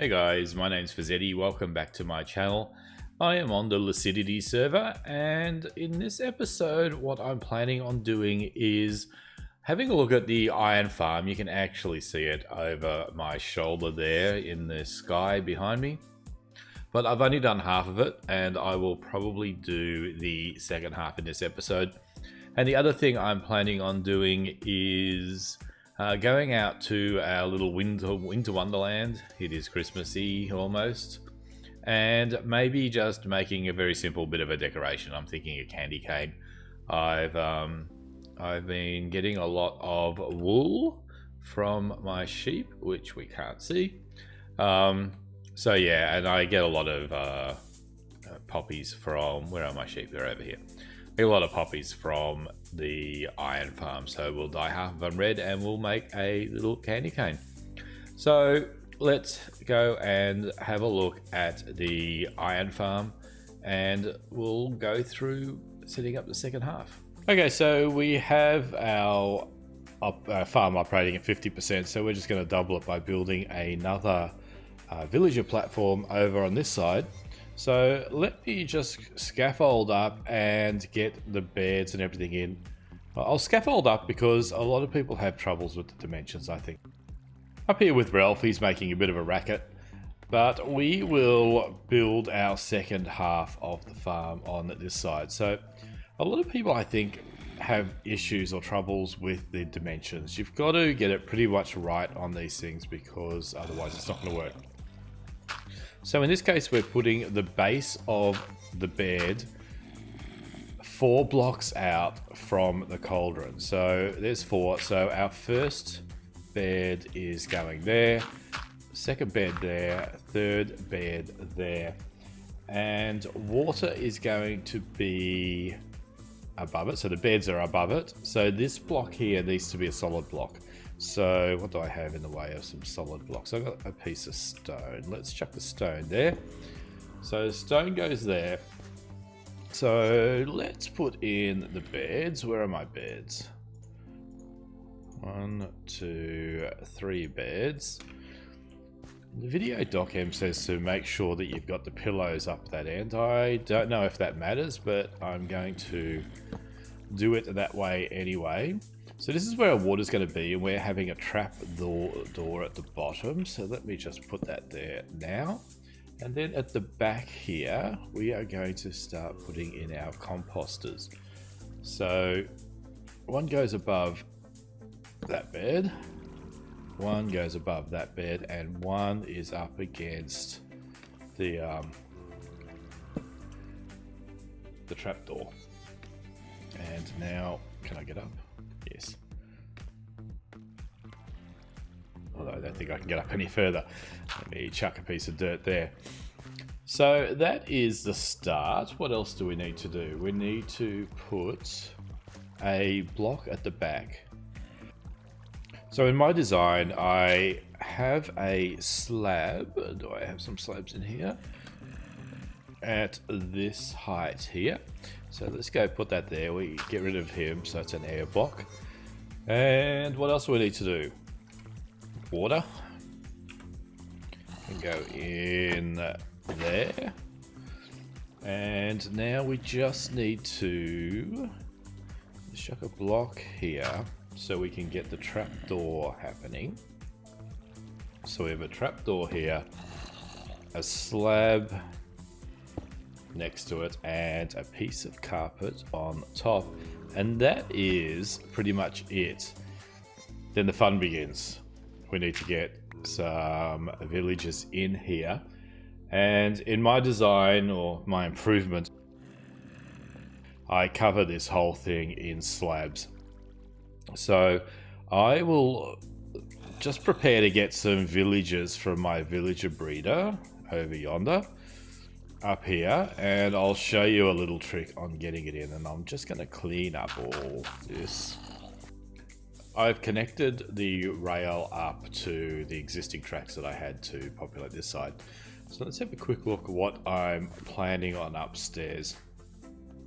Hey guys, my name's Fizedi. Welcome back to my channel. I am on the Lucidity server, and in this episode what I'm planning on doing is having a look at the iron farm. You can actually see it over my shoulder there in the sky behind me. But I've only done half of it, and I will probably do the second half in this episode. And the other thing I'm planning on doing is going out to our little Winter Wonderland. It is Christmassy almost, and maybe just making a very simple bit of a decoration. I'm thinking a candy cane. I've been getting a lot of wool from my sheep, which we can't see. So yeah, and I get a lot of poppies from, where are my sheep? They're over here. I get a lot of poppies from the iron farm, so we'll dye half of them red and we'll make a little candy cane. So let's go and have a look at the iron farm, and we'll go through setting up the second half. Okay, so we have our farm operating at 50%, so we're just going to double it by building another villager platform over on this side. So let me just scaffold up and get the beds and everything in. I'll scaffold up because a lot of people have troubles with the dimensions, I think. Up here with Ralph, he's making a bit of a racket, but we will build our second half of the farm on this side. So a lot of people, I think, have issues or troubles with the dimensions. You've got to get it pretty much right on these things because otherwise it's not going to work. So in this case, we're putting the base of the bed 4 blocks out from the cauldron. So there's 4. So our first bed is going there, second bed there, third bed there, and water is going to be above it. So the beds are above it. So this block here needs to be a solid block. So what do I have in the way of some solid blocks? I've got a piece of stone. Let's chuck the stone there. So stone goes there. So let's put in the beds. Where are my beds? 1, 2, 3 beds. The video docm says to make sure that you've got the pillows up that end. I don't know if that matters, but I'm going to do it that way anyway. So this is where our water is going to be, and we're having a trap door at the bottom. So let me just put that there now. And then at the back here, we are going to start putting in our composters. So one goes above that bed, one goes above that bed, and one is up against the trap door. And now, can I get up? Yes. Although I don't think I can get up any further. Let me chuck a piece of dirt there. So that is the start. What else do we need to do? We need to put a block at the back. So in my design, I have a slab. Do I have some slabs in here? At this height here. So let's go put that there. We get rid of him, so it's an air block. And what else do we need to do? Water. Can go in there. And now we just need to chuck a block here so we can get the trapdoor happening. So we have a trapdoor here, a slab next to it, and a piece of carpet on top, and that is pretty much it. Then the fun begins. We need to get some villagers in here, and in my design or my improvement, I cover this whole thing in slabs. So I will just prepare to get some villagers from my villager breeder over yonder up here, and I'll show you a little trick on getting it in. And I'm just going to clean up all this. I've connected the rail up to the existing tracks that I had to populate this side. So let's have a quick look at what I'm planning on upstairs.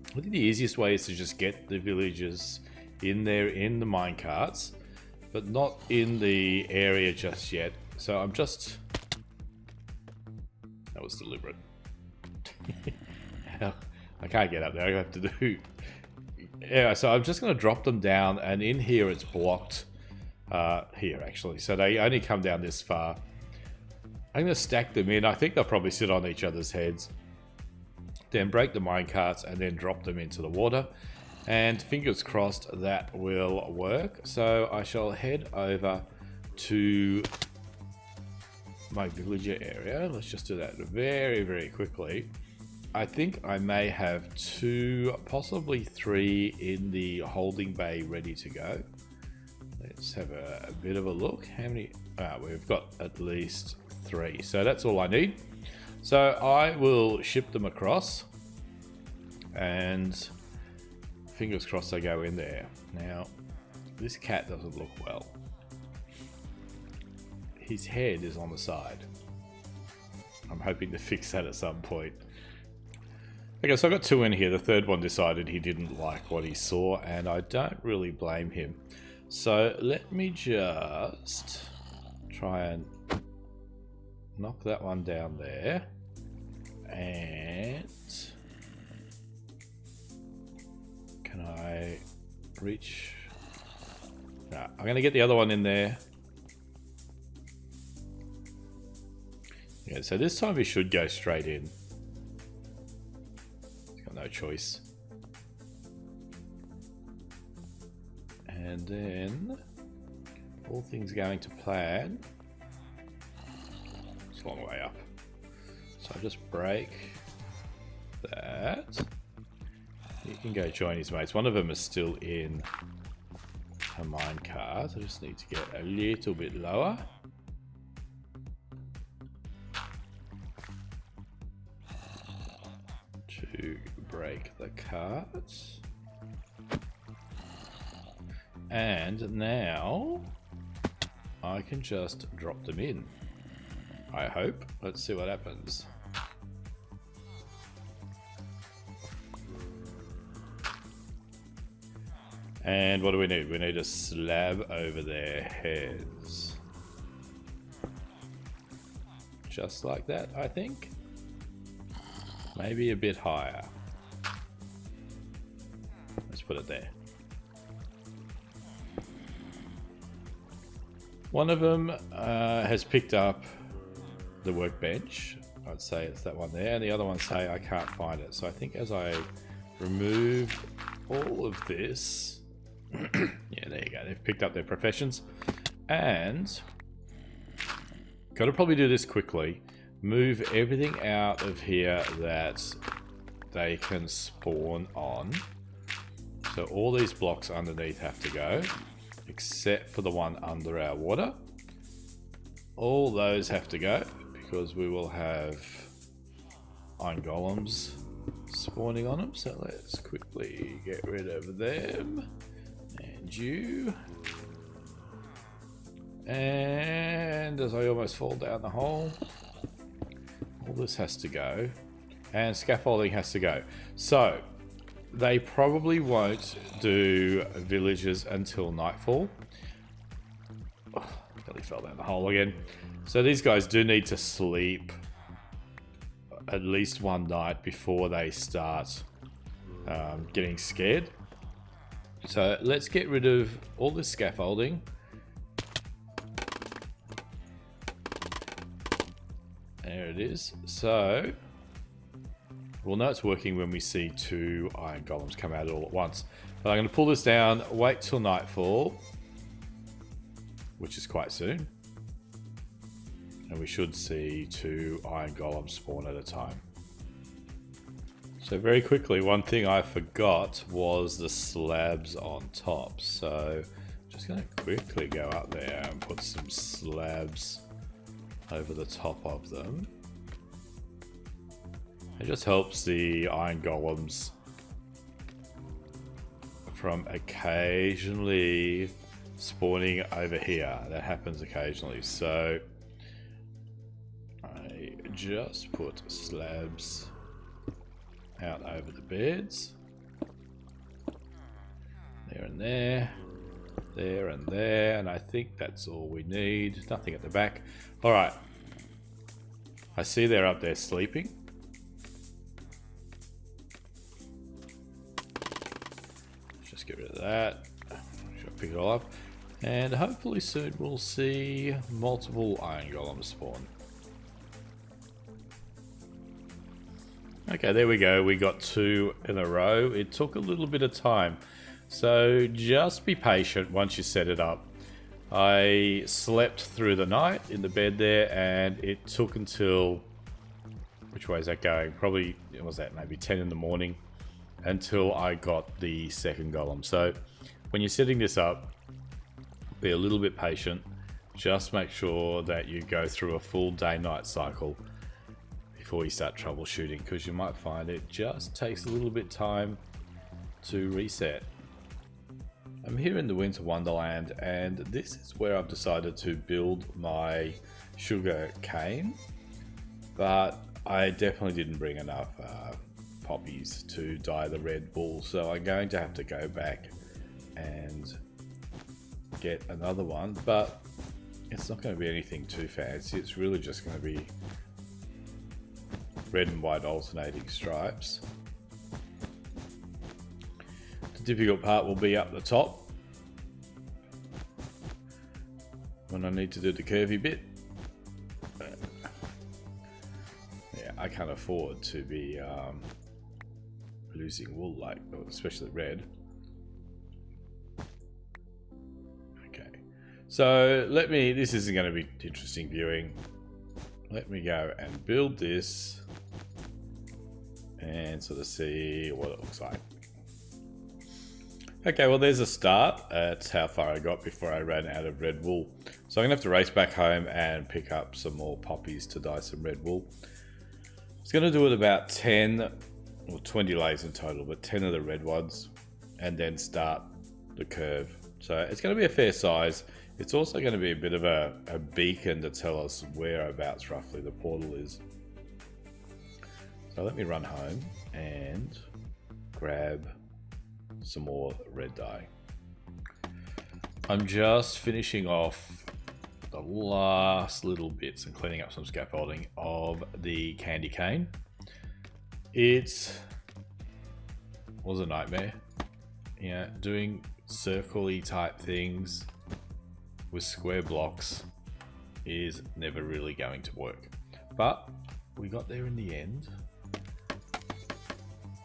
I think the easiest way is to just get the villagers in there in the minecarts, but not in the area just yet. So I'm just That was deliberate. I can't get up there. I have to do... Yeah, so I'm just going to drop them down, and in here it's blocked. Here, actually. So they only come down this far. I'm going to stack them in. I think they'll probably sit on each other's heads. Then break the minecarts and then drop them into the water. And fingers crossed that will work. So I shall head over to my villager area. Let's just do that very, very quickly. I think I may have 2, possibly 3 in the holding bay ready to go. Let's have a bit of a look. How many? We've got at least 3. So that's all I need. So I will ship them across. And fingers crossed they go in there. Now, this cat doesn't look well. His head is on the side. I'm hoping to fix that at some point. Okay, so I got 2 in here. The third one decided he didn't like what he saw, and I don't really blame him. So let me just try and knock that one down there. And can I reach? No, I'm going to get the other one in there. Yeah, so this time he should go straight in. He's got no choice. And then, all things going to plan. It's a long way up. So I just break that. He can go join his mates. One of them is still in a minecart. I just need to get a little bit lower. To break the carts. And now I can just drop them in. I hope. Let's see what happens. And what do we need? We need a slab over their heads. Just like that, I think. Maybe a bit higher. Let's put it there. One of them has picked up the workbench. I'd say it's that one there. And the other one say I can't find it. So I think as I remove all of this... yeah, there you go. They've picked up their professions. And... got to probably do this quickly. Move everything out of here that they can spawn on. So all these blocks underneath have to go. Except for the one under our water. All those have to go because we will have iron golems spawning on them. So let's quickly get rid of them. And you. And as I almost fall down the hole, all this has to go. And scaffolding has to go. So they probably won't do villages until nightfall. Oh, nearly fell down the hole again. So these guys do need to sleep at least one night before they start getting scared. So let's get rid of all this scaffolding. There it is. So we'll know it's working when we see 2 iron golems come out all at once. But I'm going to pull this down, wait till nightfall, which is quite soon. And we should see 2 iron golems spawn at a time. So very quickly, one thing I forgot was the slabs on top. So just going to quickly go up there and put some slabs over the top of them. It just helps the iron golems from occasionally spawning over here. That happens occasionally. So I just put slabs out over the beds. There and there. There and there. And I think that's all we need. Nothing at the back. Alright. I see they're up there sleeping. Let's just get rid of that. Should pick it all up. And hopefully soon we'll see multiple iron golems spawn. Okay, there we go. We got 2 in a row. It took a little bit of time. So just be patient once you set it up. I slept through the night in the bed there, and it took until... Which way is that going? Probably, what was that, maybe 10 in the morning until I got the second golem. So when you're setting this up, be a little bit patient. Just make sure that you go through a full day-night cycle before you start troubleshooting, because you might find it just takes a little bit time to reset. I'm here in the Winter Wonderland, and this is where I've decided to build my sugar cane, but I definitely didn't bring enough poppies to dye the red wool, so I'm going to have to go back and get another one, but it's not going to be anything too fancy. It's really just going to be red and white alternating stripes. The difficult part will be up the top when I need to do the curvy bit. Yeah, I can't afford to be losing wool, like, especially red. Okay, so this isn't going to be interesting viewing. Let me go and build this and sort of see what it looks like. Okay, well, there's a start. That's how far I got before I ran out of red wool. So I'm gonna have to race back home and pick up some more poppies to dye some red wool. I was gonna do it about 10 or 20 layers in total, but 10 of the red ones, and then start the curve. So it's gonna be a fair size. It's also gonna be a bit of a beacon to tell us whereabouts roughly the portal is. So let me run home and grab some more red dye. I'm just finishing off the last little bits and cleaning up some scaffolding of the candy cane. It was a nightmare. Yeah, doing circle-y type things with square blocks is never really going to work. But we got there in the end.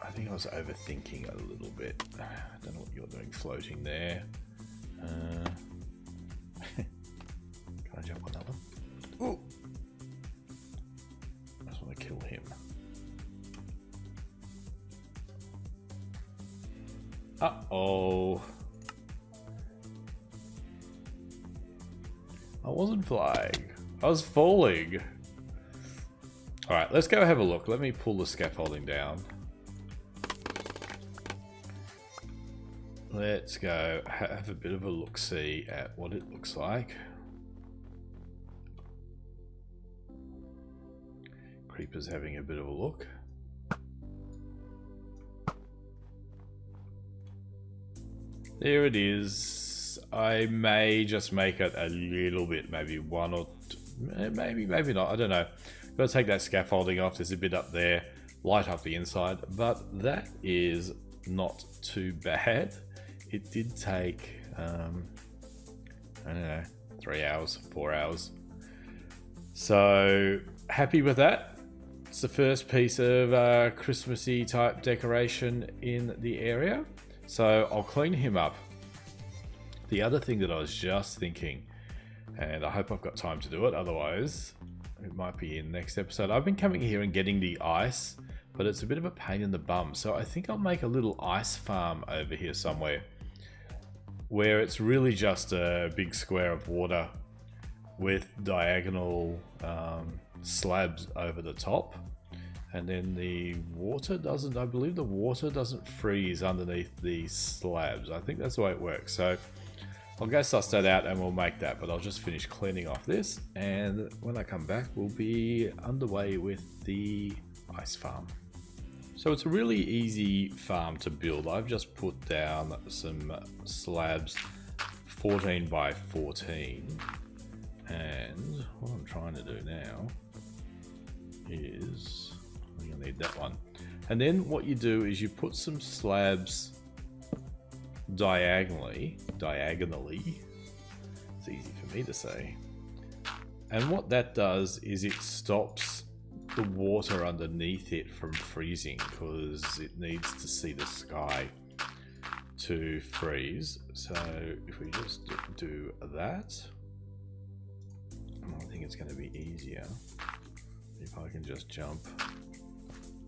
I think I was overthinking a little bit. I don't know what you're doing floating there. Can I jump on that one? Ooh. I just want to kill him. Uh-oh. I wasn't flying. I was falling. Alright, let's go have a look. Let me pull the scaffolding down. Let's go have a bit of a look-see at what it looks like. Creeper's having a bit of a look. There it is. I may just make it a little bit, maybe one or two, maybe not, I don't know. Gotta take that scaffolding off, there's a bit up there, light up the inside, but that is not too bad. It did take, I don't know, 3 hours, 4 hours. So, happy with that. It's the first piece of Christmassy type decoration in the area. So, I'll clean him up. The other thing that I was just thinking, and I hope I've got time to do it, otherwise it might be in next episode. I've been coming here and getting the ice, but it's a bit of a pain in the bum. So I think I'll make a little ice farm over here somewhere, where it's really just a big square of water with diagonal slabs over the top, and then the water doesn't, I believe the water doesn't freeze underneath these slabs. I think that's the way it works. So I'll go suss that out and we'll make that, but I'll just finish cleaning off this, and when I come back we'll be underway with the ice farm. So it's a really easy farm to build. I've just put down some slabs 14 by 14, and what I'm trying to do now is, you'll need that one. And then what you do is you put some slabs diagonally, it's easy for me to say. And what that does is it stops the water underneath it from freezing, because it needs to see the sky to freeze. So if we just do that, I think it's going to be easier if I can just jump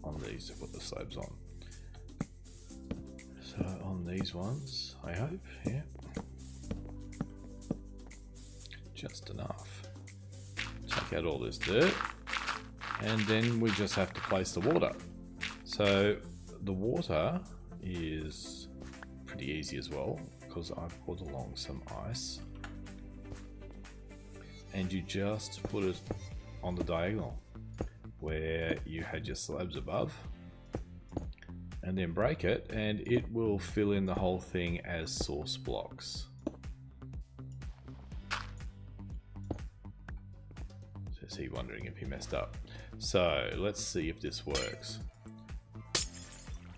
on these to put the slabs on. So on these ones, I hope, yeah, just enough. Take out all this dirt, and then we just have to place the water. So the water is pretty easy as well, because I've put along some ice, and you just put it on the diagonal where you had your slabs above, and then break it, and it will fill in the whole thing as source blocks. Is he wondering if he messed up? So let's see if this works.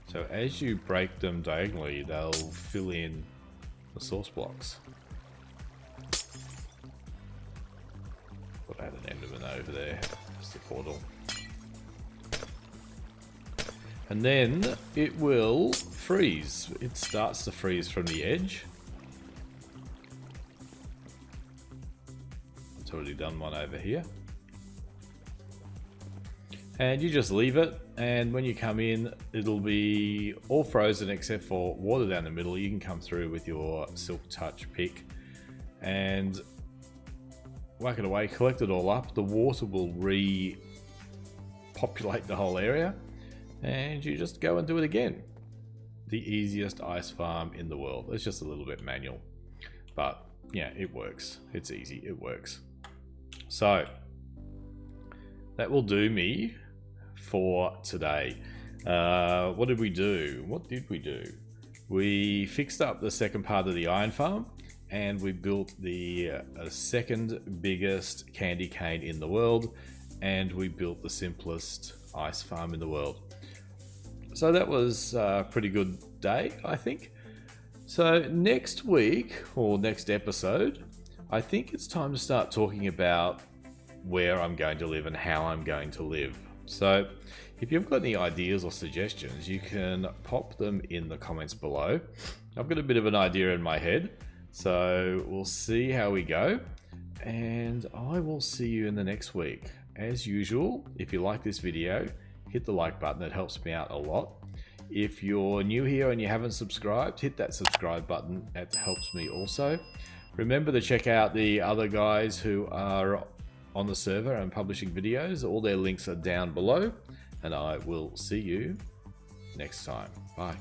So as you break them diagonally, they'll fill in the source blocks. We'll add an Enderman over there, just the portal. And then it will freeze. It starts to freeze from the edge. It's already done one over here. And you just leave it, and when you come in, it'll be all frozen except for water down the middle. You can come through with your Silk Touch pick and whack it away, collect it all up. The water will repopulate the whole area, and you just go and do it again. The easiest ice farm in the world. It's just a little bit manual, but yeah, it works. It's easy, it works. So that will do me for today. What did we do? We fixed up the second part of the iron farm, and we built the second biggest candy cane in the world, and we built the simplest ice farm in the world. So that was a pretty good day, I think. So next week, or next episode, I think it's time to start talking about where I'm going to live and how I'm going to live. So if you've got any ideas or suggestions, you can pop them in the comments below. I've got a bit of an idea in my head, so we'll see how we go, and I will see you in the next week. As usual, if you like this video, hit the like button. It helps me out a lot. If you're new here and you haven't subscribed, hit that subscribe button. It helps me also. Remember to check out the other guys who are on the server and publishing videos. All their links are down below, and I will see you next time. Bye.